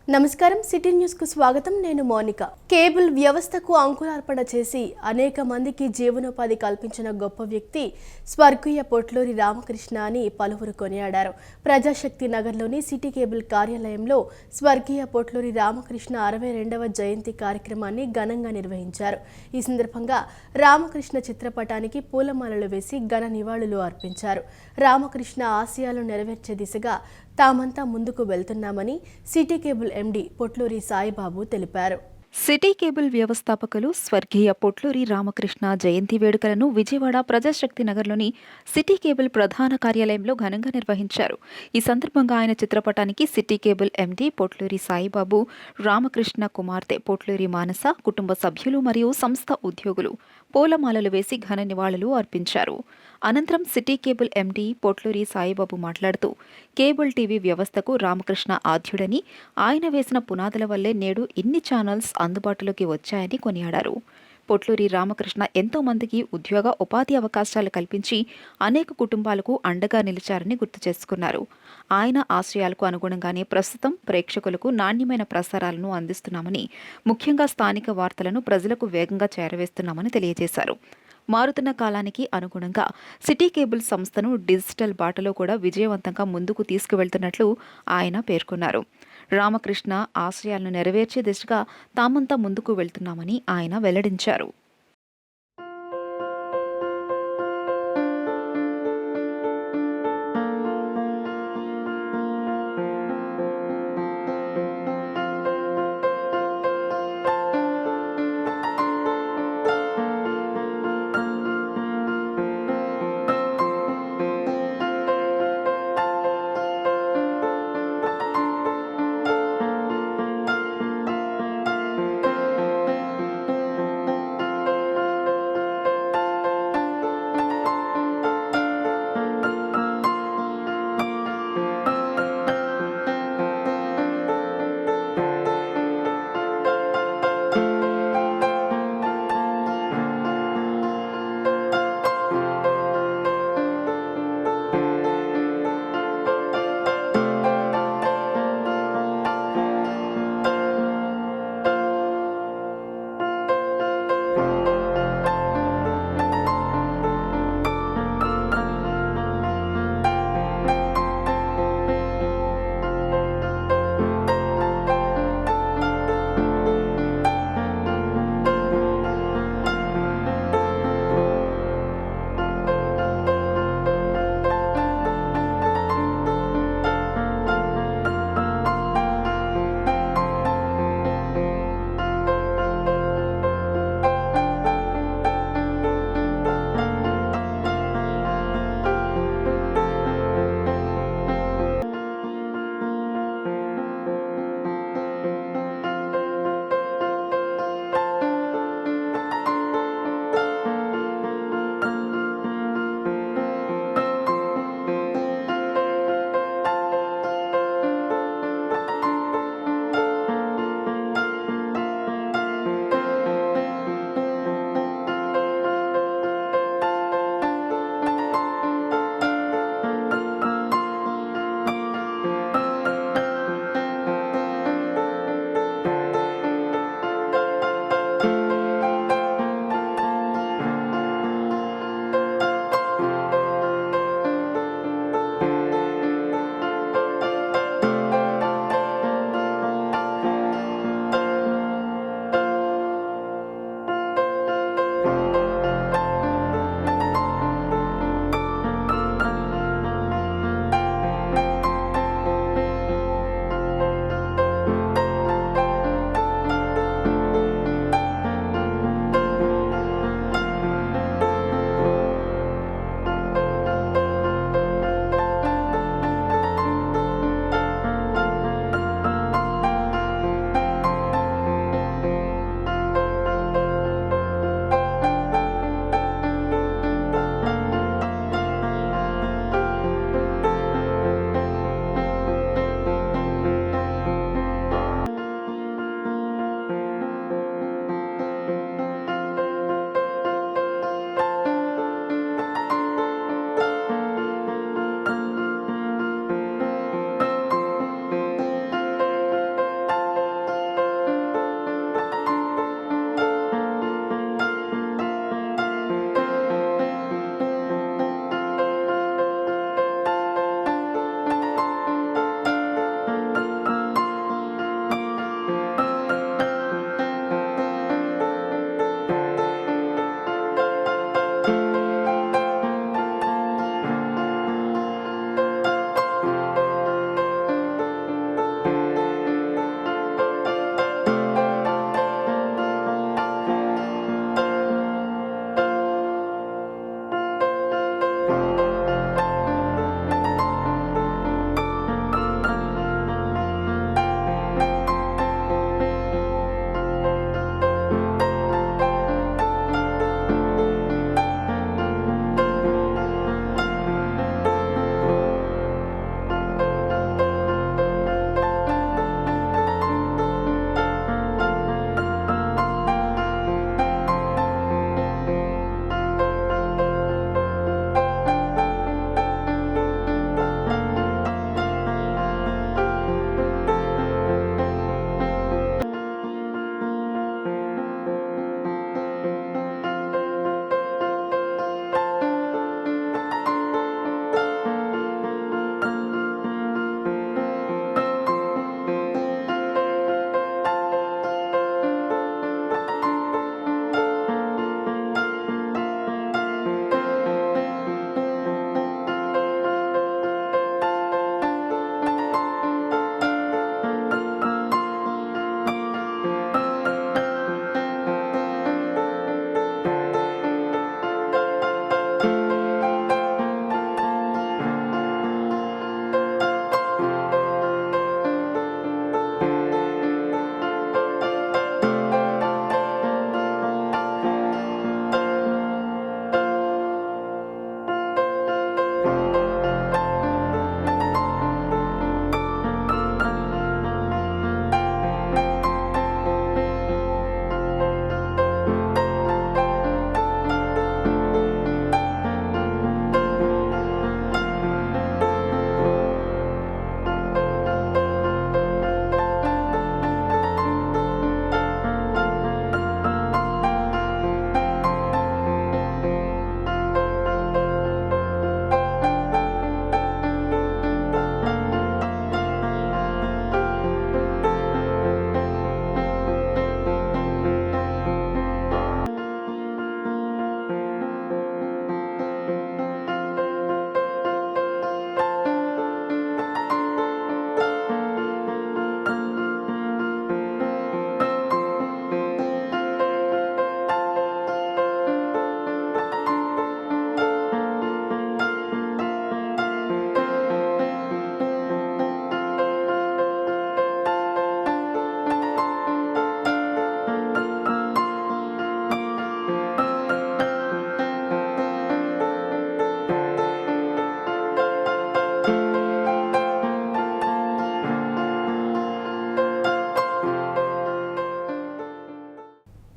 నమస్కారం city news కు స్వాగతం. నేను మోనిక. కేబుల్ వ్యవస్థకు అంకురార్పణ చేసి అనేక మందికి జీవనోపాధి కల్పించిన గొప్ప వ్యక్తి స్వర్గీయ పొట్లూరి రామకృష్ణ అని పలువురు కొనియాడారు. ప్రజాశక్తి నగర్లోని సిటీ కేబుల్ కార్యాలయంలో స్వర్గీయ పొట్లూరి రామకృష్ణ 62వ జయంతి కార్యక్రమాన్ని ఘనంగా నిర్వహించారు. ఈ సందర్భంగా రామకృష్ణ చిత్రపటానికి పూలమాలలు వేసి ఘన నివాళులు అర్పించారు. రామకృష్ణ ఆశయాలు నెరవేర్చే దిశగా తామంతా ముందుకు వెళ్తున్నామని city cable MD Potluri Saibabu తెలిపారు. సిటీ కేబుల్ వ్యవస్థాపకులు స్వర్గీయ పొట్లూరి రామకృష్ణ జయంతి వేడుకలను విజయవాడ ప్రజాశక్తి నగర్లోని సిటీ కేబుల్ ప్రధాన కార్యాలయంలో ఘనంగా నిర్వహించారు. ఈ సందర్భంగా ఆయన చిత్రపటానికి city cable MD Potluri Saibaba, Ramakrishna కుమార్తె పొట్లూరి మానస, కుటుంబ సభ్యులు మరియు సంస్థ ఉద్యోగులు పూలమాలలు వేసి ఘన నివాళులు అర్పించారు. అనంతరం city cable MD Potluri Saibaba మాట్లాడుతూ, కేబుల్ టీవీ వ్యవస్థకు రామకృష్ణ ఆద్యుడని, ఆయన వేసిన పునాదుల వల్లే నేడు ఇన్ని ఛానల్స్ అందుబాటులోకి వచ్చాయని కొనియాడారు. పొట్లూరి రామకృష్ణ ఎంతో మందికి ఉద్యోగ ఉపాధి అవకాశాలు కల్పించి అనేక కుటుంబాలకు అండగా నిలిచారని గుర్తు చేసుకున్నారు. ఆయన ఆశయాలకు అనుగుణంగానే ప్రస్తుతం ప్రేక్షకులకు నాణ్యమైన ప్రసారాలను అందిస్తున్నామని, ముఖ్యంగా స్థానిక వార్తలను ప్రజలకు వేగంగా చేరవేస్తున్నామని తెలియజేశారు. మారుతున్న కాలానికి అనుగుణంగా సిటీ కేబుల్ సంస్థను డిజిటల్ బాటలో కూడా విజయవంతంగా ముందుకు తీసుకువెళ్తున్నట్లు ఆయన పేర్కొన్నారు. రామకృష్ణ ఆశయాలను నెరవేర్చే దిశగా తామంతా ముందుకు వెళ్తున్నామని ఆయన వెల్లడించారు.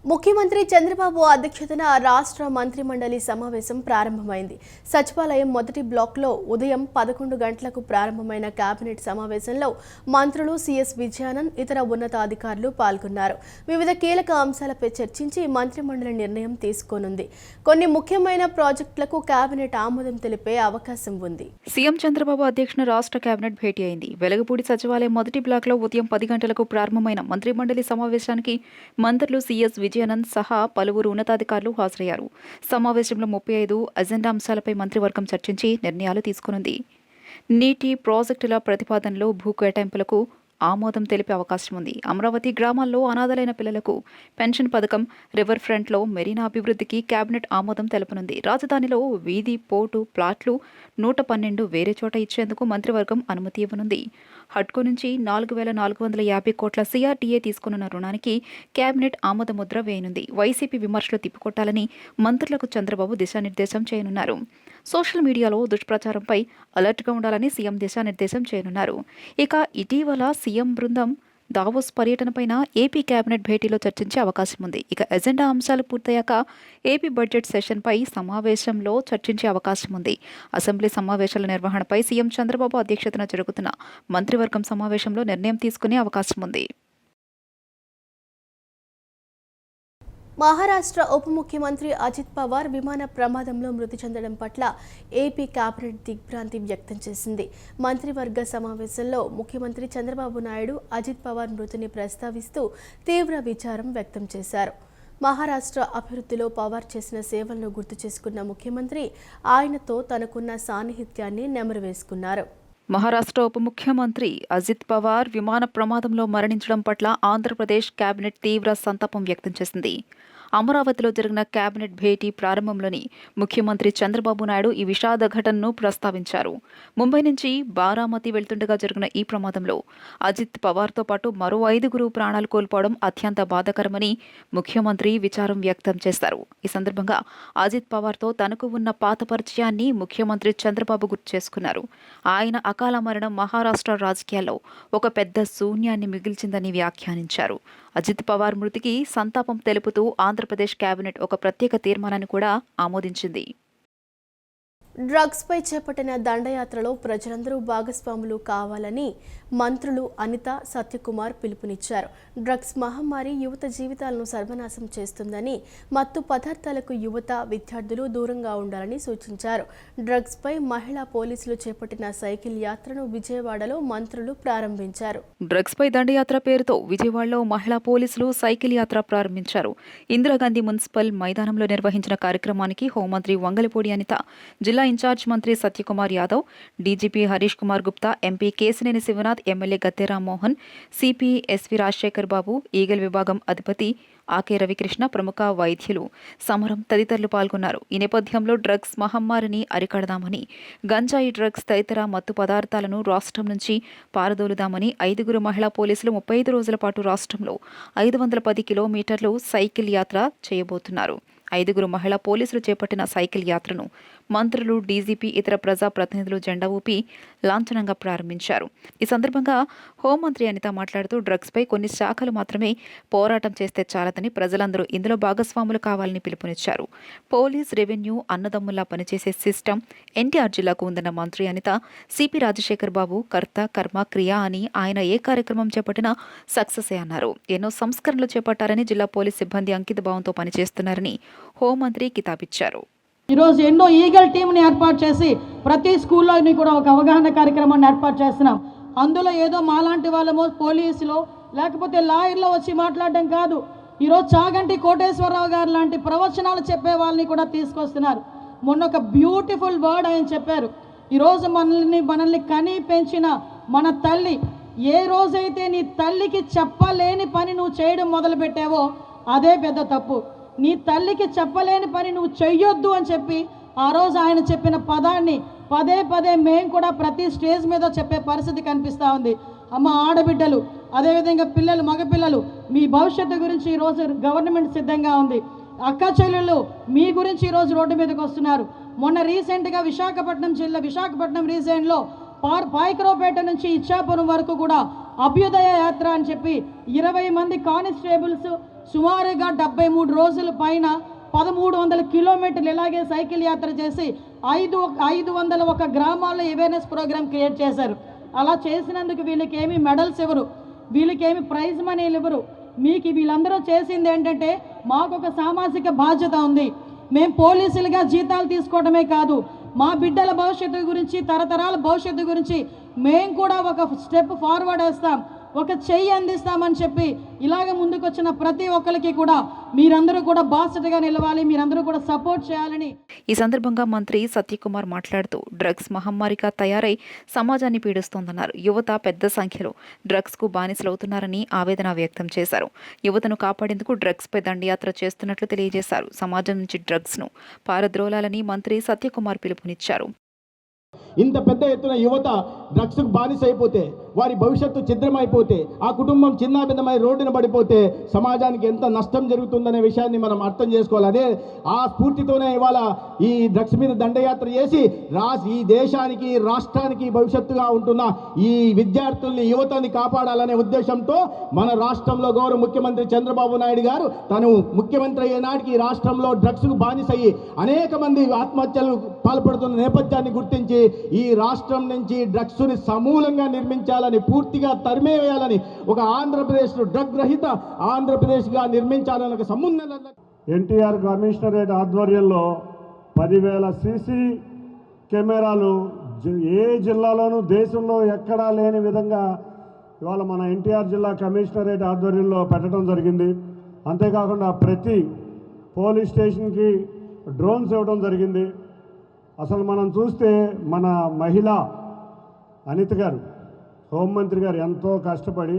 ముఖ్యమంత్రి చంద్రబాబు అధ్యక్షతన రాష్ట్ర మంత్రిమండలి సమావేశం ప్రారంభమైంది. సచివాలయం మొదటి బ్లాక్లో ఉదయం 11 గంటలకు ప్రారంభమైన కేబినెట్ సమావేశంలో మంత్రులు సిఎస్ విజయానంద్, ఇతర ఉన్నతాధికారులు పాల్గొన్నారు. వివిధ కీలక అంశాలపై చర్చించి మంత్రిమండలి నిర్ణయం తీసుకోనుంది. కొన్ని ముఖ్యమైన ప్రాజెక్టులకు కేబినెట్ ఆమోదం తెలిపే అవకాశం ఉంది. సీఎం చంద్రబాబు అధ్యక్షతన రాష్ట్ర కేబినెట్ భేటీ అయింది. వెలగపూడి సచివాలయం మొదటి బ్లాక్లో ఉదయం 10 గంటలకు ప్రారంభమైన మంత్రిమండలి సమావేశానికి మంత్రులు సిఎస్ విజయానంద్ సహా పలువురు ఉన్నతాధికారులు హాజరయ్యారు. సమావేశంలో 35 అజెండా అంశాలపై మంత్రివర్గం చర్చించి నిర్ణయాలు తీసుకునుంది. నీటి ప్రాజెక్టుల ప్రతిపాదనలు, భూ కేటాయింపులకు ఆమోదం తెలిపే అవకాశం ఉంది. అమరావతి గ్రామాల్లో అనాథలైన పిల్లలకు పెన్షన్ పథకం, రివర్ ఫ్రంట్లో మెరీనా అభివృద్ధికి కేబినెట్ ఆమోదం తెలపనుంది. రాజధానిలో వీధి పోర్టు ప్లాట్లు 112 వేరే చోట ఇచ్చేందుకు మంత్రివర్గం అనుమతి ఇవ్వనుంది. హడ్కో నుంచి 4,450 కోట్ల సిఆర్డీఏ తీసుకున్న రుణానికి కేబినెట్ ఆమోదముద్ర వేయనుంది. వైసీపీ విమర్శలు తిప్పికొట్టాలని మంత్రులకు చంద్రబాబు దిశానిర్దేశం చేయనున్నారు. సోషల్ మీడియాలో దుష్ప్రచారంపై అలర్ట్గా ఉండాలని సీఎం దిశానిర్దేశం చేయనున్నారు. ఇక ఇటీవల సీఎం బృందం దావోస్ పర్యటనపైన ఏపీ కేబినెట్ భేటీలో చర్చించే అవకాశం ఉంది. ఇక ఎజెండా అంశాలు పూర్తయ్యాక ఏపీ బడ్జెట్ సెషన్పై సమావేశంలో చర్చించే అవకాశం ఉంది. అసెంబ్లీ సమావేశాల నిర్వహణపై సీఎం చంద్రబాబు అధ్యక్షతన జరుగుతున్న మంత్రివర్గం సమావేశంలో నిర్ణయం తీసుకునే అవకాశం ఉంది. మహారాష్ట్ర ఉప ముఖ్యమంత్రి అజిత్ పవార్ విమాన ప్రమాదంలో మృతి చెందడం పట్ల ఏపీ కేబినెట్ దిగ్భ్రాంతి వ్యక్తం చేసింది. మంత్రివర్గ సమావేశంలో ముఖ్యమంత్రి చంద్రబాబు నాయుడు అజిత్ పవార్ మృతిని ప్రస్తావిస్తూ తీవ్ర విచారం వ్యక్తం చేశారు. మహారాష్ట్ర అభివృద్ధిలో పవార్ చేసిన సేవలను గుర్తు చేసుకున్న ముఖ్యమంత్రి ఆయనతో తనకున్న సాన్నిహిత్యాన్ని నెమరువేసుకున్నారు. మహారాష్ట్ర ఉప ముఖ్యమంత్రి అజిత్ పవార్ విమాన ప్రమాదంలో మరణించడం పట్ల ఆంధ్రప్రదేశ్ కేబినెట్ తీవ్ర సంతాపం వ్యక్తం చేసింది. అమరావతిలో జరిగిన కేబినెట్ భేటీ ప్రారంభంలోని ముఖ్యమంత్రి చంద్రబాబు నాయుడు ఈ విషాద ఘటనను ప్రస్తావించారు. ముంబై నుంచి బారామతి వెళ్తుండగా జరిగిన ఈ ప్రమాదంలో అజిత్ పవార్తో పాటు మరో 5గురు ప్రాణాలు కోల్పోవడం అత్యంత బాధాకరమని ముఖ్యమంత్రి విచారం వ్యక్తం చేశారు. ఈ సందర్భంగా అజిత్ పవార్తో తనకు ఉన్న పాత పరిచయాన్ని ముఖ్యమంత్రి చంద్రబాబు గుర్తు చేసుకున్నారు. ఆయన అకాల మరణం మహారాష్ట్ర రాజకీయాల్లో ఒక పెద్ద శూన్యాన్ని మిగిల్చిందని వ్యాఖ్యానించారు. అజిత్ పవార్ మృతికి సంతాపం తెలుపుతూ ఆంధ్రప్రదేశ్ కేబినెట్ ఒక ప్రత్యేక తీర్మానాన్ని కూడా ఆమోదించింది. డ్రగ్స్పై చేపట్టిన దండయాత్రలో ప్రజలందరూ భాగస్వాములు కావాలని మంత్రులు అనిత, సత్యకుమార్ పిలుపునిచ్చారు. డ్రగ్స్ మహమ్మారి యువత జీవితాలను సర్వనాశం చేస్తుందని, మత్తు పదార్థాలకు యువత, విద్యార్థులు దూరంగా ఉండాలని సూచించారు. డ్రగ్స్పై మహిళా పోలీసులు చేపట్టిన సైకిల్ యాత్రను విజయవాడలో మంత్రులు ప్రారంభించారు. డ్రగ్స్పై దండయాత్ర పేరుతో విజయవాడలో మహిళా పోలీసులు సైకిల్ యాత్ర ప్రారంభించారు. ఇందిరాగాంధీ మున్సిపల్ మైదానంలో నిర్వహించిన కార్యక్రమానికి హోంమంత్రి వంగలపూడి అనిత, జిల్లా ఇన్ఛార్జ్ మంత్రి Satyakumar Yadav, DGP Harish Kumar Gupta, MP Kesineni Sivanath, MLA Gadde Rammohan, CP SV Rajasekhar Babu, Eagle విభాగం అధిపతి ఆకే రవికృష్ణ, ప్రముఖ వైద్యులు, సమరం తదితరులు పాల్గొన్నారు. ఈ నేపథ్యంలో డ్రగ్స్ మహమ్మారిని అరికడదామని, గంజాయి, డ్రగ్స్ తదితర మత్తు పదార్థాలను రాష్ట్రం నుంచి పారదోలుదామని 5గురు మహిళా పోలీసులు 35 రోజుల పాటు రాష్ట్రంలో 510 కిలోమీటర్లు సైకిల్ యాత్ర చేయబోతున్నారు. 5గురు మహిళా పోలీసులు చేపట్టిన సైకిల్ యాత్రను మంత్రులు, డీజీపీ, ఇతర ప్రజా ప్రతినిధులు జెండా ఊపి లాంఛనంగా ప్రారంభించారు. ఈ సందర్భంగా హోంమంత్రి అనిత మాట్లాడుతూ డ్రగ్స్పై కొన్ని శాఖలు మాత్రమే పోరాటం చేస్తే చాలదని, ప్రజలందరూ ఇందులో భాగస్వాములు కావాలని పిలుపునిచ్చారు. పోలీస్, రెవెన్యూ అన్నదమ్ముల్లా పనిచేసే సిస్టమ్ ఎన్టీఆర్ జిల్లాకు ఉందన్న మంత్రి అనిత, సిపి రాజశేఖర్ బాబు కర్త, కర్మ, క్రియ అని ఆయన ఏ కార్యక్రమం చేపట్టినా సక్సెసే అన్నారు. ఎన్నో సంస్కరణలు చేపట్టారని, జిల్లా పోలీస్ సిబ్బంది అంకిత భావంతో పనిచేస్తున్నారని హోంమంత్రి కితాబిచ్చారు. ఈరోజు ఎన్నో ఈగల్ టీంని ఏర్పాటు చేసి ప్రతి స్కూల్లోని కూడా ఒక అవగాహన కార్యక్రమాన్ని ఏర్పాటు చేస్తున్నాం. అందులో ఏదో మాలాంటి వాళ్ళమో పోలీసులో లేకపోతే లాయర్లో వచ్చి మాట్లాడడం కాదు. ఈరోజు చాగంటి కోటేశ్వరరావు గారు లాంటి ప్రవచనాలు చెప్పే వాళ్ళని కూడా తీసుకొస్తున్నారు. మొన్న ఒక బ్యూటిఫుల్ వర్డ్ ఆయన చెప్పారు. ఈరోజు మనల్ని కని పెంచిన మన తల్లి, ఏ రోజైతే నీ తల్లికి చెప్పలేని పని నువ్వు చేయడం మొదలుపెట్టావో అదే పెద్ద తప్పు. నీ తల్లికి చెప్పలేని పని నువ్వు చెయ్యొద్దు అని చెప్పి ఆ రోజు ఆయన చెప్పిన పదాన్ని పదే పదే మేము కూడా ప్రతి స్టేజ్ మీద చెప్పే పరిస్థితి కనిపిస్తూ ఉంది. అమ్మ, ఆడబిడ్డలు, అదేవిధంగా పిల్లలు, మగపిల్లలు, మీ భవిష్యత్తు గురించి ఈరోజు గవర్నమెంట్ సిద్ధంగా ఉంది. అక్క చెల్లెళ్ళు మీ గురించి ఈరోజు రోడ్డు మీదకి వస్తున్నారు. మొన్న రీసెంట్గా విశాఖపట్నం రీజియన్లో పాయకరావుపేట నుంచి ఇచ్చాపురం వరకు కూడా అభ్యుదయ యాత్ర అని చెప్పి 20 మంది కానిస్టేబుల్స్ సుమారుగా 73 రోజుల పైన 1300 కిలోమీటర్లు ఇలాగే సైకిల్ యాత్ర చేసి 501 గ్రామాల్లో అవేర్నెస్ ప్రోగ్రామ్ క్రియేట్ చేశారు. అలా చేసినందుకు వీళ్ళకి ఏమి మెడల్స్ ఇవ్వరు, వీళ్ళకి ఏమి ప్రైజ్ మనీలు ఇవ్వరు. మీకు వీళ్ళందరూ చేసింది ఏంటంటే మాకు ఒక సామాజిక బాధ్యత ఉంది. మేము పోలీసులుగా జీతాలు తీసుకోవడమే కాదు, మా బిడ్డల భవిష్యత్తు గురించి, తరతరాల భవిష్యత్తు గురించి మేము కూడా ఒక స్టెప్ ఫార్వర్డ్ వేస్తాం, ఒక చెయ్యి అందిస్తామని చెప్పి ఇలాగ ముందుకు వచ్చిన ప్రతి ఒక్కరికి కూడా మీరందరూ కూడా బాధ్యతగా నిలవాలి, మీరందరూ కూడా సపోర్ట్ చేయాలని. ఈ సందర్భంగా మంత్రి సత్యకుమార్ మాట్లాడుతూ డ్రగ్స్ మహమ్మారిగా తయారై సమాజాన్ని పీడిస్తోందన్నారు. యువత పెద్ద సంఖ్యలో డ్రగ్స్కు బానిసలవుతున్నారని ఆవేదన వ్యక్తం చేశారు. యువతను కాపాడేందుకు డ్రగ్స్పై దండయాత్ర చేస్తున్నట్లు తెలియజేశారు. సమాజం నుంచి డ్రగ్స్ను పారద్రోలాలని మంత్రి సత్యకుమార్ పిలుపునిచ్చారు. ఇంత పెద్ద ఎత్తున యువత డ్రగ్స్కు బానిస అయిపోతే, వారి భవిష్యత్తు ఛిద్రమైపోతే, ఆ కుటుంబం చిన్నాభిన్నమై రోడ్డున పడిపోతే సమాజానికి ఎంత నష్టం జరుగుతుందనే విషయాన్ని మనం అర్థం చేసుకోవాలి. అదే ఆ స్ఫూర్తితోనే ఇవాళ ఈ డ్రగ్స్ మీద దండయాత్ర చేసి ఈ దేశానికి, రాష్ట్రానికి భవిష్యత్తుగా ఉంటున్న ఈ విద్యార్థుల్ని, యువతని కాపాడాలనే ఉద్దేశంతో మన రాష్ట్రంలో గౌరవ ముఖ్యమంత్రి చంద్రబాబు నాయుడు గారు తను ముఖ్యమంత్రి అయ్యేనాటికి ఈ రాష్ట్రంలో డ్రగ్స్కు బానిసయ్యి అనేక మంది ఆత్మహత్యలు పాల్పడుతున్న నేపథ్యాన్ని గుర్తించి ఈ రాష్ట్రం నుంచి డ్రగ్స్ని సమూలంగా నిర్మించాలని, పూర్తిగా తరిమేయాలని, ఒక ఆంధ్రప్రదేశ్ డ్రగ్ రహిత ఆంధ్రప్రదేశ్గా నిర్మించాలని ఒక సమున్నత ఎన్టీఆర్ కమిషనరేట్ ఆధ్వర్యంలో 10,000 సీసీ కెమెరాలు ఏ జిల్లాలోనూ దేశంలో ఎక్కడా లేని విధంగా ఇవాళ మన ఎన్టీఆర్ జిల్లా కమిషనరేట్ ఆధ్వర్యంలో పెట్టడం జరిగింది. అంతేకాకుండా ప్రతి పోలీస్ స్టేషన్కి డ్రోన్స్ ఇవ్వడం జరిగింది. అసలు మనం చూస్తే మన మహిళ అనిత గారు, హోంమంత్రి గారు ఎంతో కష్టపడి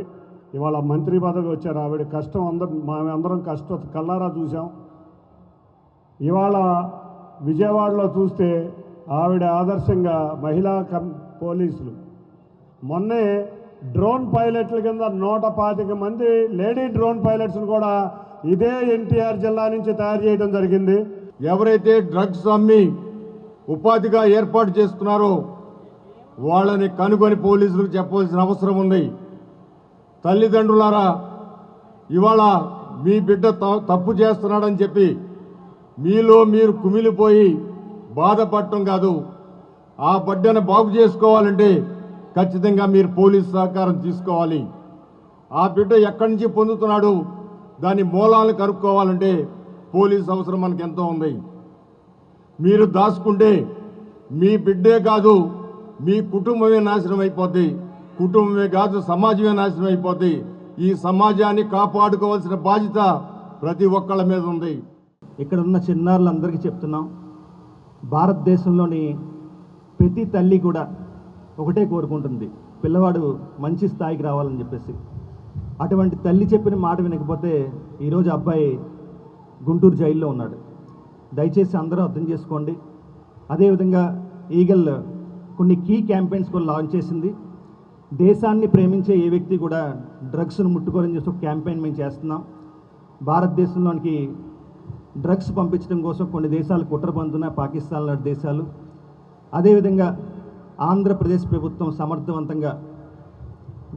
ఇవాళ మంత్రి పదవి వచ్చారు. ఆవిడ కష్టం మేమందరం కళ్ళారా చూసాం. ఇవాళ విజయవాడలో చూస్తే ఆవిడ ఆదర్శంగా మహిళా పోలీసులు మొన్నే డ్రోన్ పైలట్ల కింద 125 మంది లేడీ డ్రోన్ పైలట్స్ను కూడా ఇదే ఎన్టీఆర్ జిల్లా నుంచి తయారు చేయడం జరిగింది. ఎవరైతే డ్రగ్స్ అమ్మి ఉపాధిగా ఏర్పాటు చేస్తున్నారో వాళ్ళని కనుగొని పోలీసులకు చెప్పవలసిన అవసరం ఉంది. తల్లిదండ్రులారా, ఇవాళ మీ బిడ్డ తప్పు చేస్తున్నాడని చెప్పి మీలో మీరు కుమిలిపోయి బాధపడటం కాదు, ఆ బిడ్డను బాగు చేసుకోవాలంటే ఖచ్చితంగా మీరు పోలీసు సహకారం తీసుకోవాలి. ఆ బిడ్డ ఎక్కడి నుంచి పొందుతున్నాడు, దాని మూలాలను కనుక్కోవాలంటే పోలీసు అవసరం మనకు ఎంతో ఉంది. మీరు దాచుకుంటే మీ బిడ్డే కాదు, మీ కుటుంబమే నాశనం అయిపోద్ది. కుటుంబమే కాదు, సమాజమే నాశనం అయిపోద్ది. ఈ సమాజాన్ని కాపాడుకోవాల్సిన బాధ్యత ప్రతి ఒక్కళ్ళ మీద ఉంది. ఇక్కడ ఉన్న చిన్నారులందరికీ చెప్తున్నాం, భారతదేశంలోని ప్రతి తల్లి కూడా ఒకటే కోరుకుంటుంది, పిల్లవాడు మంచి స్థాయికి రావాలని చెప్పేసి. అటువంటి తల్లి చెప్పిన మాట వినకపోతే ఈరోజు అబ్బాయి గుంటూరు జైల్లో ఉన్నాడు. దయచేసి అందరూ అర్థం చేసుకోండి. అదేవిధంగా ఈగల్ కొన్ని కీ క్యాంపెయిన్స్ కూడా లాంచ్ చేసింది. దేశాన్ని ప్రేమించే ఏ వ్యక్తి కూడా డ్రగ్స్ను ముట్టుకోరని చెప్పి ఒక క్యాంపెయిన్ మేము చేస్తున్నాం. భారతదేశంలోనికి డ్రగ్స్ పంపించడం కోసం కొన్ని దేశాలు కుట్ర పందున, పాకిస్తాన్ లాంటి దేశాలు. అదేవిధంగా ఆంధ్రప్రదేశ్ ప్రభుత్వం సమర్థవంతంగా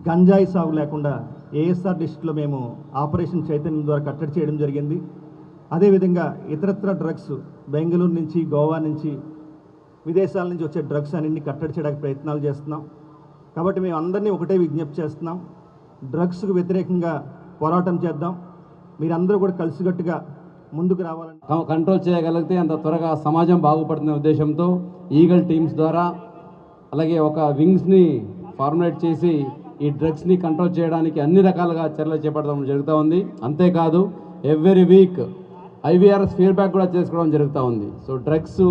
గంజాయి సాగు లేకుండా ఏఎస్ఆర్ డిస్ట్రిక్ట్లో మేము ఆపరేషన్ చైతన్యం ద్వారా కట్టడి చేయడం జరిగింది. అదేవిధంగా ఇతరత్ర డ్రగ్స్ బెంగళూరు నుంచి, గోవా నుంచి, విదేశాల నుంచి వచ్చే డ్రగ్స్ అన్నింటినీ కట్టడి చేయడానికి ప్రయత్నాలు చేస్తున్నాం. కాబట్టి మేము అందరినీ ఒకటే విజ్ఞప్తి చేస్తున్నాం, డ్రగ్స్కు వ్యతిరేకంగా పోరాటం చేద్దాం. మీరందరూ కూడా కలిసికట్టుగా ముందుకు రావాలని, కంట్రోల్ చేయగలిగితే అంత త్వరగా సమాజం బాగుపడుతున్న ఉద్దేశంతో ఈగల్ టీమ్స్ ద్వారా అలాగే ఒక వింగ్స్ని ఫార్ములేట్ చేసి ఈ డ్రగ్స్ని కంట్రోల్ చేయడానికి అన్ని రకాలుగా చర్యలు చేపట్టడం జరుగుతూ ఉంది. అంతేకాదు ఎవ్రీ వీక్ IVRS ఫీడ్బ్యాక్ కూడా చేసుకోవడం జరుగుతూ ఉంది. సో డ్రగ్స్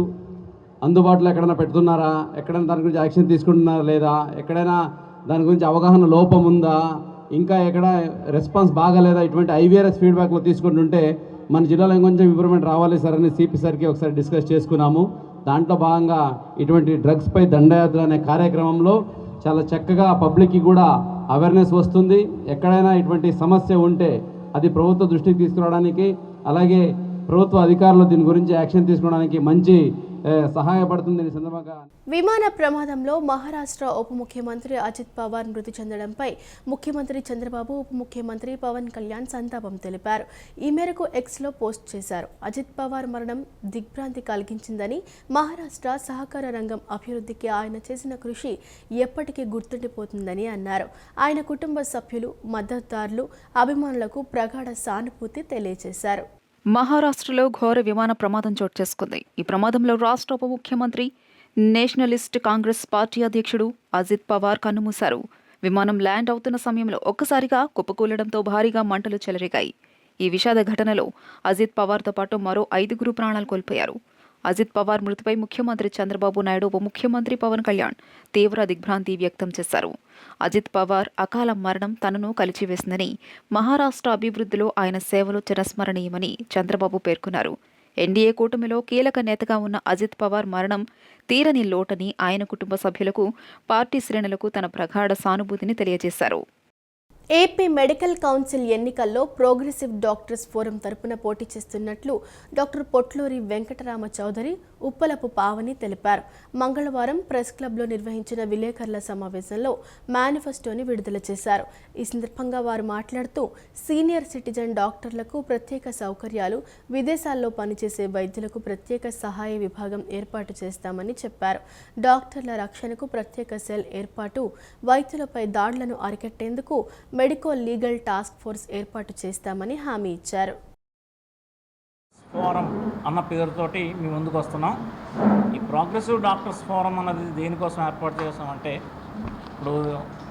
అందుబాటులో ఎక్కడైనా పెడుతున్నారా, ఎక్కడైనా దాని గురించి యాక్షన్ తీసుకుంటున్నారా లేదా, ఎక్కడైనా దాని గురించి అవగాహన లోపం ఉందా, ఇంకా ఎక్కడ రెస్పాన్స్ బాగాలేదా, ఇటువంటి IVRS ఫీడ్బ్యాక్లో తీసుకుంటుంటే మన జిల్లాలో ఇంకొంచెం ఇంప్రూవ్మెంట్ రావాలి సార్ అని CP సార్కి ఒకసారి డిస్కస్ చేసుకున్నాము. దాంట్లో భాగంగా ఇటువంటి డ్రగ్స్పై దండయాత్ర అనే కార్యక్రమంలో చాలా చక్కగా పబ్లిక్కి కూడా అవేర్నెస్ వస్తుంది. ఎక్కడైనా ఇటువంటి సమస్య ఉంటే అది ప్రభుత్వ దృష్టికి తీసుకురావడానికి, అలాగే ప్రభుత్వ అధికారులు దీని గురించి యాక్షన్ తీసుకోవడానికి మంచి సహాయపడుతుంది ఈ సందర్భంగా. విమాన ప్రమాదంలో మహారాష్ట్ర ఉప ముఖ్యమంత్రి అజిత్ పవార్ మృతి చెందడంపై ముఖ్యమంత్రి చంద్రబాబు, ఉప ముఖ్యమంత్రి పవన్ కళ్యాణ్ సంతాపం తెలిపారు. ఈ మేరకు ఎక్స్లో పోస్ట్ చేశారు. అజిత్ పవార్ మరణం దిగ్భ్రాంతి కలిగించిందని, మహారాష్ట్ర సహకార రంగం అభివృద్ధికి ఆయన చేసిన కృషి ఎప్పటికీ గుర్తుండిపోతుందని అన్నారు. ఆయన కుటుంబ సభ్యులు, మద్దతుదారులు, అభిమానులకు ప్రగాఢ సానుభూతి తెలియజేశారు. మహారాష్ట్రలో ఘోర విమాన ప్రమాదం చోటు చేసుకుంది. ఈ ప్రమాదంలో రాష్ట్ర ఉప ముఖ్యమంత్రి, నేషనలిస్ట్ కాంగ్రెస్ పార్టీ అధ్యక్షుడు అజిత్ పవార్ కన్నుమూశారు. విమానం ల్యాండ్ అవుతున్న సమయంలో ఒక్కసారిగా కుప్పకూలడంతో భారీగా మంటలు చెలరేగాయి. ఈ విషాద ఘటనలో అజిత్ పవార్తో పాటు మరో 5 ప్రాణాలు కోల్పోయారు. అజిత్ పవార్ మృతిపై ముఖ్యమంత్రి చంద్రబాబు నాయుడు, ఉప ముఖ్యమంత్రి పవన్ కళ్యాణ్ తీవ్ర దిగ్భ్రాంతి వ్యక్తం చేశారు. అజిత్ పవార్ అకాల మరణం తనను కలిచివేసిందని, మహారాష్ట్ర అభివృద్ధిలో ఆయన సేవలు చిరస్మరణీయమని చంద్రబాబు పేర్కొన్నారు. ఎన్డీఏ కూటమిలో కీలక నేతగా ఉన్న అజిత్ పవార్ మరణం తీరని లోటని ఆయన కుటుంబ సభ్యులకు, పార్టీ శ్రేణులకు తన ప్రగాఢ సానుభూతిని తెలియజేశారు. ఏపీ మెడికల్ కౌన్సిల్ ఎన్నికల్లో ప్రోగ్రెసివ్ డాక్టర్స్ ఫోరం తరపున పోటీ చేస్తున్నట్లు డాక్టర్ పొట్లూరి వెంకటరామ చౌదరి, ఉప్పలపు పావని తెలిపారు. మంగళవారం ప్రెస్ క్లబ్లో నిర్వహించిన విలేకరుల సమావేశంలో మేనిఫెస్టోని విడుదల చేశారు. ఈ సందర్భంగా వారు మాట్లాడుతూ సీనియర్ సిటిజన్ డాక్టర్లకు ప్రత్యేక సౌకర్యాలు, విదేశాల్లో పనిచేసే వైద్యులకు ప్రత్యేక సహాయ విభాగం ఏర్పాటు చేస్తామని చెప్పారు. డాక్టర్ల రక్షణకు ప్రత్యేక సెల్ ఏర్పాటు, వైద్యులపై దాడులను అరికట్టేందుకు మెడికో లీగల్ టాస్క్ ఫోర్స్ ఏర్పాటు చేస్తామని హామీ ఇచ్చారు. ఫోరం అన్న పేరుతోటి మేము ముందుకు వస్తున్నాం. ఈ ప్రోగ్రెసివ్ డాక్టర్స్ ఫోరం అన్నది దేనికోసం ఏర్పాటు చేస్తామంటే, ఇప్పుడు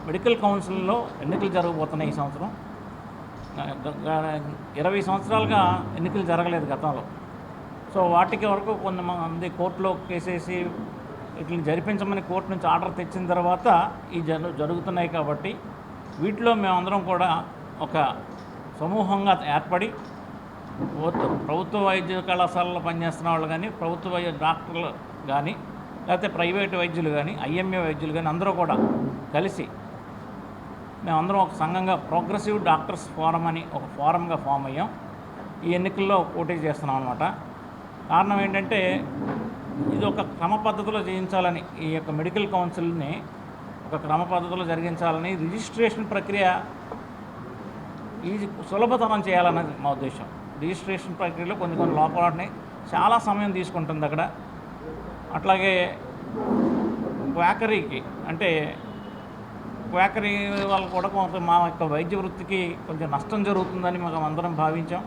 మెడికల్ కౌన్సిల్లో ఎన్నికలు జరగబోతున్నాయి. ఈ సంవత్సరం 20 సంవత్సరాలుగా ఎన్నికలు జరగలేదు గతంలో. సో వాటికి వరకు కొంతమంది కోర్టులో కేసేసి వీటిని జరిపించమని కోర్టు నుంచి ఆర్డర్ తెచ్చిన తర్వాత ఈ జరుగుతున్నాయి. కాబట్టి వీటిలో మేమందరం కూడా ఒక సమూహంగా ఏర్పడి ప్రభుత్వ వైద్య కళాశాలలో పనిచేస్తున్న వాళ్ళు కానీ, ప్రభుత్వ వైద్య డాక్టర్లు కానీ, లేకపోతే ప్రైవేటు వైద్యులు కానీ, ఐఎంఏ వైద్యులు కానీ అందరూ కూడా కలిసి మేమందరం ఒక సంఘంగా ప్రోగ్రెసివ్ డాక్టర్స్ ఫోరం అని ఒక ఫోరంగా ఫామ్ అయ్యాం. ఈ ఎన్నికల్లో పోటీ చేస్తున్నాం అన్నమాట. కారణం ఏంటంటే, ఇది ఒక క్రమ పద్ధతిలో చేయించాలని, ఈ యొక్క మెడికల్ కౌన్సిల్ని ఒక క్రమ పద్ధతిలో జరిగించాలని, రిజిస్ట్రేషన్ ప్రక్రియ సులభతరం చేయాలన్నది మా ఉద్దేశం. రిజిస్ట్రేషన్ ప్రక్రియలో కొన్ని లోపాలని చాలా సమయం తీసుకుంటుంది అక్కడ. అట్లాగే క్వాకరీకి అంటే క్వాకరీ వాళ్ళు కూడా కొంత మా యొక్క వైద్య వృత్తికి కొంచెం నష్టం జరుగుతుందని మేము అందరం భావించాం.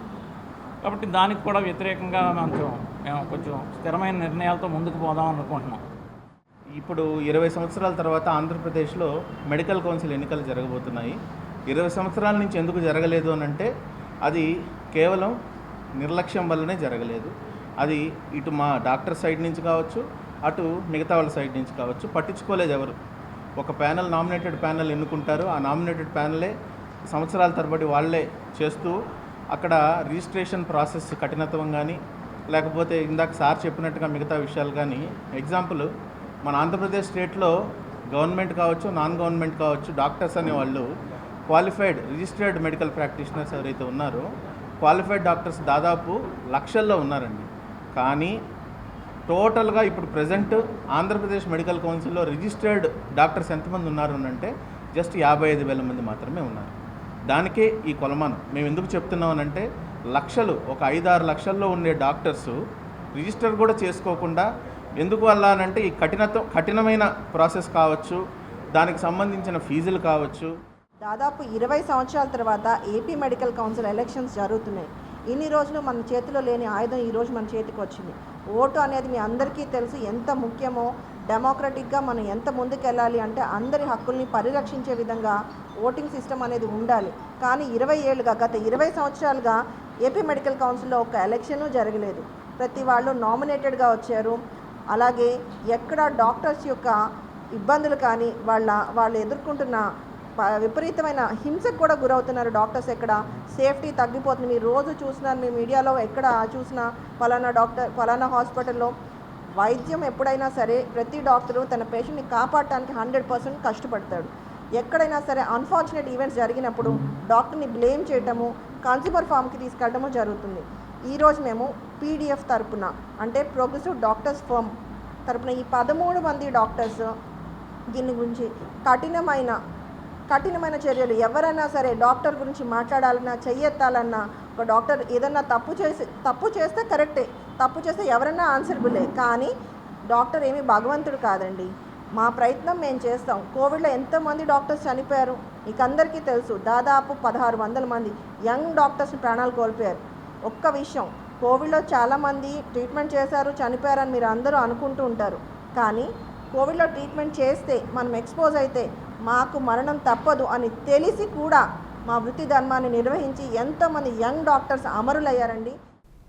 కాబట్టి దానికి కూడా వ్యతిరేకంగా మేము కొంచెం స్థిరమైన నిర్ణయాలతో ముందుకు పోదాం అనుకుంటున్నాం. ఇప్పుడు 20 సంవత్సరాల తర్వాత ఆంధ్రప్రదేశ్లో మెడికల్ కౌన్సిల్ ఎన్నికలు జరగబోతున్నాయి. 20 సంవత్సరాల నుంచి ఎందుకు జరగలేదు అని అంటే, అది కేవలం నిర్లక్ష్యం వల్లనే జరగలేదు. అది ఇటు మా డాక్టర్ సైడ్ నుంచి కావచ్చు, అటు మిగతా వాళ్ళ సైడ్ నుంచి కావచ్చు, పట్టించుకోలేదు ఎవరు. ఒక ప్యానెల్, నామినేటెడ్ ప్యానెల్ ఎన్నుకుంటారు. ఆ నామినేటెడ్ ప్యానెలే సంవత్సరాల తరబడి వాళ్ళే చేస్తూ అక్కడ రిజిస్ట్రేషన్ ప్రాసెస్ కఠినత్వం కానీ, లేకపోతే ఇందాక సార్ చెప్పినట్టుగా మిగతా విషయాలు కానీ, ఎగ్జాంపుల్ మన ఆంధ్రప్రదేశ్ స్టేట్లో గవర్నమెంట్ కావచ్చు, నాన్ గవర్నమెంట్ కావచ్చు, డాక్టర్స్ అనేవాళ్ళు క్వాలిఫైడ్ రిజిస్టర్డ్ మెడికల్ ప్రాక్టీషనర్స్ ఎవరైతే ఉన్నారో, క్వాలిఫైడ్ డాక్టర్స్ దాదాపు లక్షల్లో ఉన్నారండి. కానీ టోటల్గా ఇప్పుడు ప్రజెంట్ ఆంధ్రప్రదేశ్ మెడికల్ కౌన్సిల్లో రిజిస్టర్డ్ డాక్టర్స్ ఎంతమంది ఉన్నారు అంటే జస్ట్ 55,000 మంది మాత్రమే ఉన్నారు. దానికే ఈ కొలమానం. మేము ఎందుకు చెప్తున్నామనంటే, లక్షలు, ఒక 5-6 లక్షల్లో ఉండే డాక్టర్స్ రిజిస్టర్ కూడా చేసుకోకుండా, ఎందుకు వల్ల అనంటే ఈ కఠినమైన ప్రాసెస్ కావచ్చు, దానికి సంబంధించిన ఫీజులు కావచ్చు. దాదాపు 20 సంవత్సరాల తర్వాత ఏపీ మెడికల్ కౌన్సిల్ ఎలక్షన్స్ జరుగుతున్నాయి. ఇన్ని రోజులు మన చేతిలో లేని ఆయుధం ఈరోజు మన చేతికి వచ్చింది. ఓటు అనేది మీ అందరికీ తెలుసు ఎంత ముఖ్యమో. డెమోక్రటిక్గా మనం ఎంత ముందుకెళ్ళాలి అంటే అందరి హక్కుల్ని పరిరక్షించే విధంగా ఓటింగ్ సిస్టమ్ అనేది ఉండాలి. కానీ 20 ఏళ్ళుగా, గత 20 సంవత్సరాలుగా ఏపీ మెడికల్ కౌన్సిల్లో ఒక ఎలక్షను జరగలేదు. ప్రతి వాళ్ళు నామినేటెడ్గా వచ్చారు. అలాగే ఎక్కడ డాక్టర్స్ యొక్క ఇబ్బందులు కానీ, వాళ్ళు ఎదుర్కొంటున్న విపరీతమైన హింసకు కూడా గురవుతున్నారు డాక్టర్స్. ఎక్కడ సేఫ్టీ తగ్గిపోతుంది. మీరు రోజు చూసినారు, మీ మీడియాలో ఎక్కడ చూసినా ఫలానా హాస్పిటల్లో వైద్యం ఎప్పుడైనా సరే ప్రతి డాక్టరు తన పేషెంట్ని కాపాడటానికి 100% కష్టపడతాడు. ఎక్కడైనా సరే అన్ఫార్చునేట్ ఈవెంట్స్ జరిగినప్పుడు డాక్టర్ని బ్లేమ్ చేయటము, కన్స్యూమర్ ఫామ్కి తీసుకెళ్ళడము జరుగుతుంది. ఈరోజు మేము పీడిఎఫ్ తరపున అంటే ప్రోగ్రెసివ్ డాక్టర్స్ ఫర్మ్ తరపున ఈ 13 మంది డాక్టర్స్ దీని గురించి కఠినమైన చర్యలు, ఎవరైనా సరే డాక్టర్ గురించి మాట్లాడాలన్నా, చెయ్యెత్తాలన్నా, ఒక డాక్టర్ ఏదన్నా తప్పు చేస్తే కరెక్టే, తప్పు చేస్తే ఎవరైనా ఆన్సరబులే, కానీ డాక్టర్ ఏమీ భగవంతుడు కాదండి. మా ప్రయత్నం మేము చేస్తాం. కోవిడ్లో ఎంతమంది డాక్టర్స్ చనిపోయారు మీకు అందరికీ తెలుసు. దాదాపు 1600 మంది యంగ్ డాక్టర్స్ ప్రాణాలు కోల్పోయారు. ఒక్క విషయం, కోవిడ్లో చాలామంది ట్రీట్మెంట్ చేశారు, చనిపోయారని మీరు అందరూ అనుకుంటూ ఉంటారు. కానీ కోవిడ్లో ట్రీట్మెంట్ చేస్తే మనం ఎక్స్పోజ్ అయితే మాకు మరణం తప్పదు అని తెలిసి కూడా మా వృత్తి ధర్మాన్ని నిర్వహించి ఎంతోమంది యంగ్ డాక్టర్స్ అమరులయ్యారండి.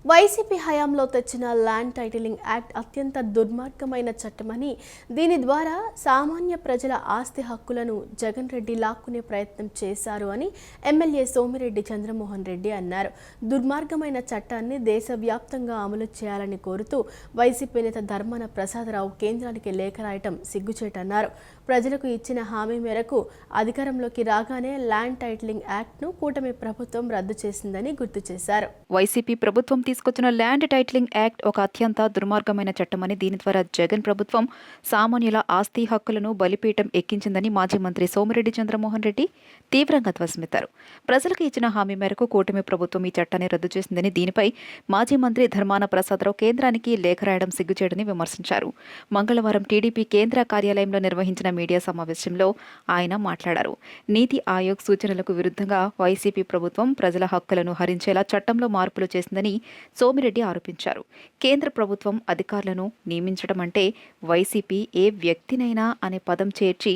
వైసీపీ హయాంలో తెచ్చిన ల్యాండ్ టైటిలింగ్ యాక్ట్ అత్యంత దుర్మార్గమైన చట్టమని, దీని ద్వారా సామాన్య ప్రజల ఆస్తి హక్కులను జగన్ రెడ్డి లాక్కునే ప్రయత్నం చేశారు అని ఎమ్మెల్యే సోమిరెడ్డి చంద్రమోహన్ రెడ్డి అన్నారు. దుర్మార్గమైన చట్టాన్ని దేశవ్యాప్తంగా అమలు చేయాలని కోరుతూ వైసీపీ నేత ధర్మాన ప్రసాదరావు కేంద్రానికి లేఖ రాయటం సిగ్గుచేటన్నారు. ప్రజలకు ఇచ్చిన హామీ మేరకు అధికారంలోకి రాగానే ల్యాండ్ టైటిలింగ్ యాక్ట్ను కూటమి ప్రభుత్వం రద్దు చేసిందని గుర్తు చేశారు. వైసీపీ ప్రభుత్వం తీసుకొచ్చిన ల్యాండ్ టైటిలింగ్ యాక్ట్ ఒక అత్యంత దుర్మార్గమైన చట్టమని, దీని ద్వారా జగన్ ప్రభుత్వం సామాన్యుల ఆస్తి హక్కులను బలిపీఠం ఎక్కించిందని మాజీ మంత్రి సోమిరెడ్డి చంద్రమోహన్ రెడ్డి తీవ్రంగా ధ్వజమెత్తారు. ప్రజలకు ఇచ్చిన హామీ మేరకు కూటమి ప్రభుత్వం ఈ చట్టాన్ని రద్దు చేసిందని, దీనిపై మాజీ మంత్రి ధర్మాన ప్రసాదరావు కేంద్రానికి లేఖ రాయడం సిగ్గుచేటని విమర్శించారు. మంగళవారం టీడీపీ కేంద్ర కార్యాలయంలో నిర్వహించిన మీడియా సమావేశంలో ఆయన మాట్లాడారు. నీతి ఆయోగ్ సూచనలకు విరుద్ధంగా వైసీపీ ప్రభుత్వం ప్రజల హక్కులను హరించేలా చట్టంలో మార్పులు చేసిందని సోమిరెడ్డి ఆరోపించారు. కేంద్ర ప్రభుత్వం అధికారులను నియమించడం అంటే వైసీపీ ఏ వ్యక్తినైనా అనే పదం చేర్చి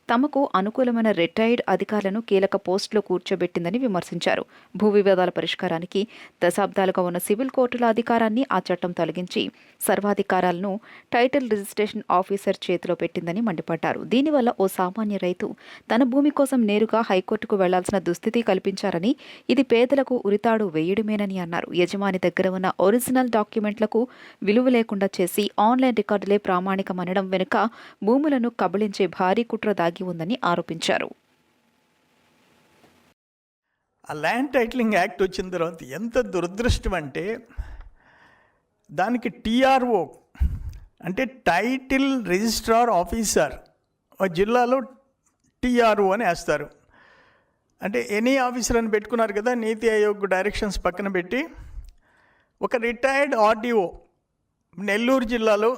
తమకు అనుకూలమైన రిటైర్డ్ అధికారులను కీలక పోస్టులో కూర్చోబెట్టిందని విమర్శించారు. భూ వివాదాల పరిష్కారానికి దశాబ్దాలుగా ఉన్న సివిల్ కోర్టుల అధికారాన్ని ఆ చట్టం తొలగించి సర్వాధికారాలను టైటిల్ రిజిస్ట్రేషన్ ఆఫీసర్ చేతిలో పెట్టిందని మండిపడ్డారు. దీనివల్ల ఓ సామాన్య రైతు తన భూమి కోసం నేరుగా హైకోర్టుకు వెళ్లాల్సిన దుస్థితి కల్పించారని, ఇది పేదలకు ఉరితాడు వేయడమేనని అన్నారు. యజమాని దగ్గర ఉన్న ఒరిజినల్ డాక్యుమెంట్లకు విలువ లేకుండా చేసి ఆన్లైన్ రికార్డులే ప్రామాణికమనడం వెనుక భూములను కబళించే భారీ కుట్ర దాగి ఉందని ఆరోపించారు. ఆ ల్యాండ్ టైటిలింగ్ యాక్ట్ వచ్చిన తర్వాత ఎంత దురదృష్టం అంటే, దానికి టీఆర్ఓ అంటే టైటిల్ రిజిస్ట్రార్ ఆఫీసర్, జిల్లాలో టీఆర్ఓ అని వేస్తారు. అంటే ఎనీ ఆఫీసర్ అని పెట్టుకున్నారు కదా, నీతి ఆయోగ్ డైరెక్షన్స్ పక్కన పెట్టి ఒక రిటైర్డ్ ఆర్డీఓ, నెల్లూరు జిల్లాలో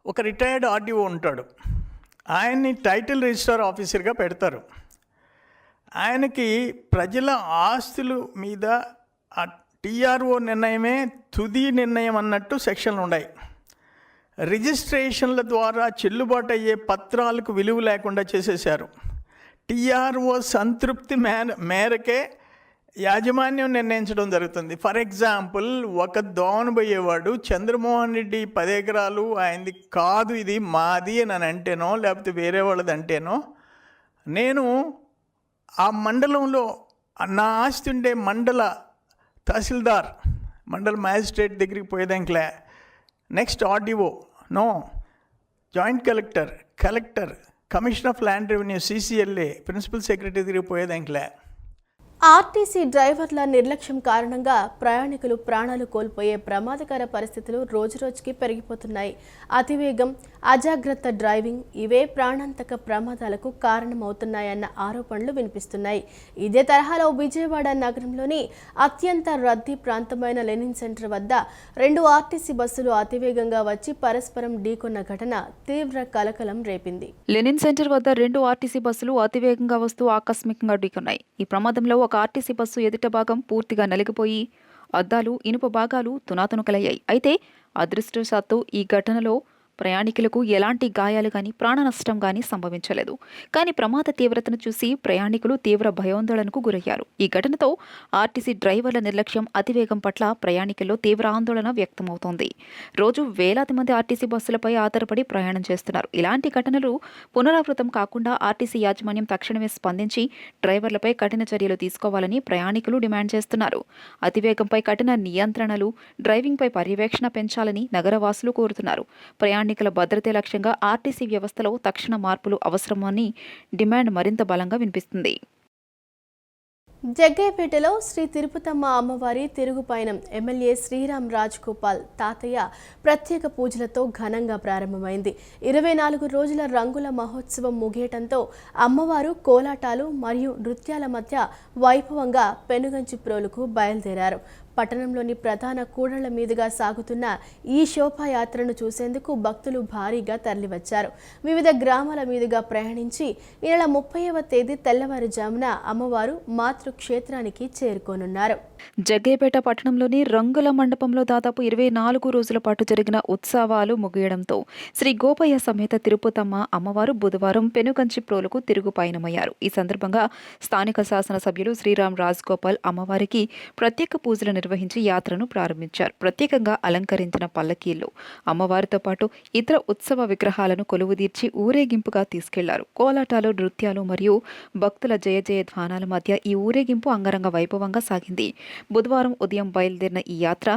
ఒక రిటైర్డ్ ఆర్డీఓ ఉంటాడు. ఆయన్ని టైటిల్ రిజిస్ట్రార్ ఆఫీసర్గా పెడతారు. ఆయనకి ప్రజల ఆస్తుల మీద ఆ టీఆర్ఓ నిర్ణయమే తుది నిర్ణయం అన్నట్టు సెక్షన్లు ఉన్నాయి. రిజిస్ట్రేషన్ల ద్వారా చెల్లుబాటు అయ్యే పత్రాలకు విలువ లేకుండా చేసేశారు. టీఆర్ఓ సంతృప్తి మేరకే యాజమాన్యం నిర్ణయించడం జరుగుతుంది. ఫర్ ఎగ్జాంపుల్, ఒక దోవన పోయేవాడు చంద్రమోహన్ రెడ్డి 10 ఎకరాలు ఆయనది కాదు, ఇది మాది అని అంటేనో లేకపోతే వేరే వాళ్ళది అంటేనో, నేను ఆ మండలంలో నా ఆస్తి ఉండే మండల తహసీల్దార్, మండల మ్యాజిస్ట్రేట్ దగ్గరికి పోయేదానికిలే, next RDO, no, joint collector, commissioner of land revenue, CCLA, principal secretary దగ్గరికి పోయేదానికిలే. ఆర్టీసీ డ్రైవర్ల నిర్లక్ష్యం కారణంగా ప్రయాణికులు ప్రాణాలు కోల్పోయే ప్రమాదకర పరిస్థితులు రోజురోజుకి పెరిగిపోతున్నాయి. అతివేగం, అజాగ్రత్త డ్రైవింగ్ ఇవే ప్రాణాంతక ప్రమాదాలకు కారణమవుతున్నాయన్న ఆరోపణలు వినిపిస్తున్నాయి. ఇదే తరహాలో విజయవాడ నగరంలోని అత్యంత రద్దీ ప్రాంతమైన లెనిన్ సెంటర్ వద్ద 2 ఆర్టీసీ బస్సులు అతివేగంగా వచ్చి పరస్పరం ఢీకొన్న ఘటన తీవ్ర కలకలం రేపింది. లెనిన్ సెంటర్ వద్ద 2 ఆర్టీసీ బస్సులు అతివేగంగా వస్తూ ఆకస్మికంగా ఢీకొన్నాయి. ఈ ప్రమాదంలో ఒక ఆర్టీసీ బస్సు ఎదుట భాగం పూర్తిగా నలిగిపోయి అద్దాలు, ఇనుప భాగాలు తునాతునకలయ్యాయి. అయితే అదృష్టవశాత్తు ఈ ఘటనలో ప్రయాణికులకు ఎలాంటి గాయాలు కానీ ప్రాణ నష్టం కానీ సంభవించలేదు. కానీ ప్రమాద తీవ్రతను చూసి ప్రయాణికులు తీవ్ర భయాందోళనకు గురయ్యారు. ఈ ఘటనతో ఆర్టీసీ డ్రైవర్ల నిర్లక్ష్యం, అతివేగం పట్ల ప్రయాణికుల్లో తీవ్ర ఆందోళన వ్యక్తమవుతోంది. రోజు వేలాది మంది ఆర్టీసీ బస్సులపై ఆధారపడి ప్రయాణం చేస్తున్నారు. ఇలాంటి ఘటనలు పునరావృతం కాకుండా ఆర్టీసీ యాజమాన్యం తక్షణమే స్పందించి డ్రైవర్లపై కఠిన చర్యలు తీసుకోవాలని ప్రయాణికులు డిమాండ్ చేస్తున్నారు. అతివేగంపై కఠిన నియంత్రణలు, డ్రైవింగ్పై పర్యవేక్షణ పెంచాలని నగరవాసులు కోరుతున్నారు. ప్రయాణికుల భద్రతే లక్ష్యంగా ఆర్టీసీ వ్యవస్థలో తక్షణ మార్పులు అవసరమని డిమాండ్ మరింత బలంగా వినిపిస్తుంది. జగ్గయ్యపేటలో శ్రీ తిరుపతమ్మ అమ్మవారి తిరుగు పయనం ఎమ్మెల్యే శ్రీరామ్ రాజగోపాల్ తాతయ్య ప్రత్యేక పూజలతో ఘనంగా ప్రారంభమైంది. 24 రోజుల రంగుల మహోత్సవం ముగియటంతో అమ్మవారు కోలాటాలు మరియు నృత్యాల మధ్య వైభవంగా పెనుగంచి ప్రోలుకు బయలుదేరారు. పట్టణంలోని ప్రధాన కూడళ్ల మీదుగా సాగుతున్న ఈ శోభాయాత్రను చూసేందుకు భక్తులు భారీగా తరలివచ్చారు. వివిధ గ్రామాల మీదుగా ప్రయాణించి ఈ నెల 30వ తేదీ తెల్లవారుజామున అమ్మవారు మాతృక్షేత్రానికి చేరుకోనున్నారు. జగ్గయ్యపేట పట్టణంలోని రంగుల మండపంలో దాదాపు 24 రోజుల పాటు జరిగిన ఉత్సవాలు ముగియడంతో శ్రీ గోపయ్య సమేత తిరుపతమ్మ అమ్మవారు బుధవారం పెనుగంచి ప్రోలుకు తిరుగు పయనమయ్యారు. ఈ సందర్భంగా స్థానిక శాసనసభ్యులు శ్రీరామ్ రాజగోపాల్ అమ్మవారికి ప్రత్యేక పూజలు నిర్వహించి యాత్రను ప్రారంభించారు. ప్రత్యేకంగా అలంకరించిన పల్లకీల్లో అమ్మవారితో పాటు ఇతర ఉత్సవ విగ్రహాలను కొలువుదీర్చి ఊరేగింపుగా తీసుకెళ్లారు. కోలాటాలు, నృత్యాలు మరియు భక్తుల జయ జయ ధ్వానాల మధ్య ఈ ఊరేగింపు అంగరంగ వైభవంగా సాగింది. బుధవారం ఉదయం బయలుదేరిన ఈ యాత్ర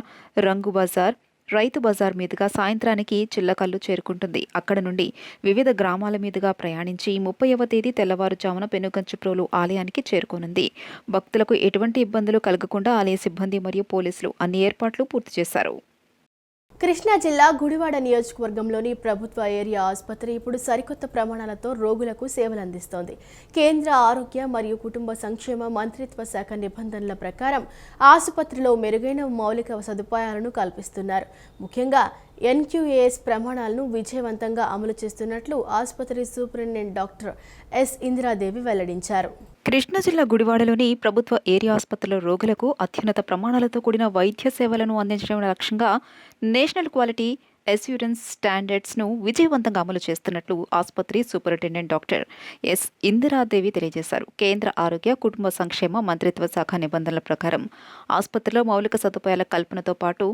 రంగు బజార్, రైతు బజార్ మీదుగా సాయంత్రానికి చిల్లకల్లు చేరుకుంటుంది. అక్కడ నుండి వివిధ గ్రామాల మీదుగా ప్రయాణించి 30వ తేదీ తెల్లవారుజామున పెనుగంచిప్రోలు ఆలయానికి చేరుకోనుంది. భక్తులకు ఎటువంటి ఇబ్బందులు కలగకుండా ఆలయ సిబ్బంది మరియు పోలీసులు అన్ని ఏర్పాట్లు పూర్తి చేశారు. కృష్ణా జిల్లా గుడివాడ నియోజకవర్గంలోని ప్రభుత్వ ఏరియా ఆసుపత్రి ఇప్పుడు సరికొత్త ప్రమాణాలతో రోగులకు సేవలు అందిస్తోంది. కేంద్ర ఆరోగ్య మరియు కుటుంబ సంక్షేమ మంత్రిత్వ శాఖ నిబంధనల ప్రకారం ఆసుపత్రిలో మెరుగైన మౌలిక సదుపాయాలను కల్పిస్తున్నారు. ముఖ్యంగా ఎన్క్యూఏఎస్ ప్రమాణాలను విజయవంతంగా అమలు చేస్తున్నట్లు ఆసుపత్రి సూపరింటెండెంట్ డాక్టర్ ఎస్ ఇందిరాదేవి వెల్లడించారు. కృష్ణా జిల్లా గుడివాడలోని ప్రభుత్వ ఏరియా ఆసుపత్రిలో రోగులకు అత్యున్నత ప్రమాణాలతో కూడిన వైద్య సేవలను అందించడం లక్ష్యంగా నేషనల్ క్వాలిటీ అష్యూరెన్స్ స్టాండర్డ్స్ను విజయవంతంగా అమలు చేస్తున్నట్లు ఆసుపత్రి సూపరింటెండెంట్ డాక్టర్ ఎస్ ఇందిరాదేవి తెలియజేశారు. కేంద్ర ఆరోగ్య కుటుంబ సంక్షేమ మంత్రిత్వ శాఖ నిబంధనల ప్రకారం ఆసుపత్రిలో మౌలిక సదుపాయాల కల్పనతో పాటు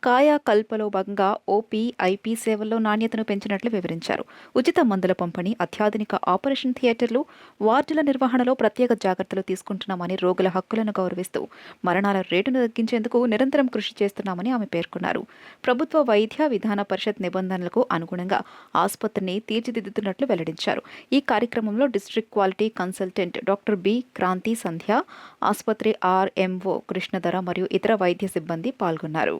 కాయాకల్పలో భాగంగా ఓపీ, ఐపీ సేవల్లో నాణ్యతను పెంచినట్లు వివరించారు. ఉచిత మందుల పంపిణీ, అత్యాధునిక ఆపరేషన్ థియేటర్లు, వార్డుల నిర్వహణలో ప్రత్యేక జాగ్రత్తలు తీసుకుంటున్నామని, రోగుల హక్కులను గౌరవిస్తూ మరణాల రేటును తగ్గించేందుకు నిరంతరం కృషి చేస్తున్నామని ఆమె పేర్కొన్నారు. ప్రభుత్వ వైద్య విధాన పరిషత్ నిబంధనలకు అనుగుణంగా ఆసుపత్రిని తీర్చిదిద్దుతున్నట్లు వెల్లడించారు. ఈ కార్యక్రమంలో district quality consultant doctor B Kranthi Sandhya, ఆసుపత్రి ఆర్ఎంఓ కృష్ణధర మరియు ఇతర వైద్య సిబ్బంది పాల్గొన్నారు.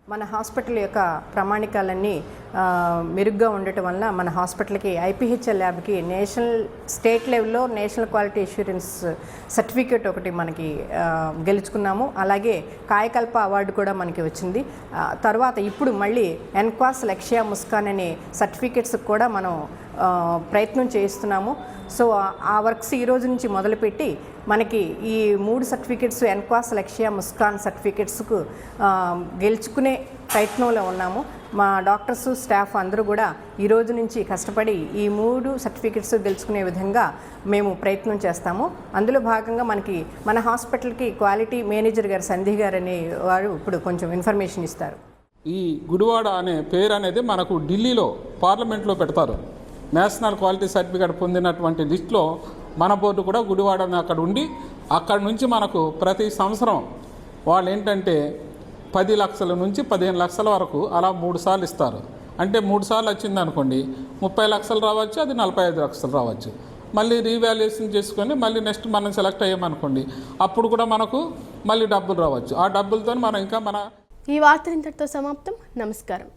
మన హాస్పిటల్ యొక్క ప్రామాణికాలన్నీ మెరుగ్గా ఉండటం వల్ల మన హాస్పిటల్కి ఐపీహెచ్ఎల్ ల్యాబ్కి స్టేట్ లెవెల్లో నేషనల్ క్వాలిటీ అష్యూరెన్స్ సర్టిఫికేట్ ఒకటి మనకి గెలుచుకున్నాము. అలాగే కాయకల్ప అవార్డు కూడా మనకి వచ్చింది. తర్వాత ఇప్పుడు మళ్ళీ ఎన్క్వాస్, లక్ష్య, ముస్కాన్ అనే సర్టిఫికేట్స్ కూడా మనం ప్రయత్నం చేస్తున్నాము. సో ఆ వర్క్స్ ఈ రోజు నుంచి మొదలుపెట్టి మనకి ఈ 3 సర్టిఫికేట్స్ ఎన్క్వాస్, లక్ష్య, ముస్కాన్ సర్టిఫికేట్స్కు గెలుచుకునే ప్రయత్నంలో ఉన్నాము. మా డాక్టర్స్, స్టాఫ్ అందరూ కూడా ఈ రోజు నుంచి కష్టపడి ఈ 3 సర్టిఫికేట్స్ గెలుచుకునే విధంగా మేము ప్రయత్నం చేస్తాము. అందులో భాగంగా మనకి మన హాస్పిటల్కి క్వాలిటీ మేనేజర్ గారు సంధ్య గారు అనే వారు ఇప్పుడు కొంచెం ఇన్ఫర్మేషన్ ఇస్తారు. ఈ గుడివాడ అనే పేరు అనేది మనకు ఢిల్లీలో పార్లమెంట్లో పెడతారు. నేషనల్ క్వాలిటీ సర్టిఫికేట్ పొందినటువంటి లిస్టులో మన బోర్డు కూడా గుడివాడ అక్కడ ఉండి అక్కడి నుంచి మనకు ప్రతి సంవత్సరం వాళ్ళు ఏంటంటే 10 లక్షల నుంచి 15 లక్షల వరకు అలా 3 సార్లు ఇస్తారు. అంటే 3 సార్లు వచ్చింది అనుకోండి 30 లక్షలు రావచ్చు, అది 45 లక్షలు రావచ్చు. మళ్ళీ రీవాల్యుయేషన్ చేసుకొని మళ్ళీ నెక్స్ట్ మనం సెలెక్ట్ అయ్యామనుకోండి అప్పుడు కూడా మనకు మళ్ళీ డబ్బులు రావచ్చు. ఆ డబ్బులతో మనం ఇంకా ఈ వార్త ఇంతటితో సమాప్తం. నమస్కారం.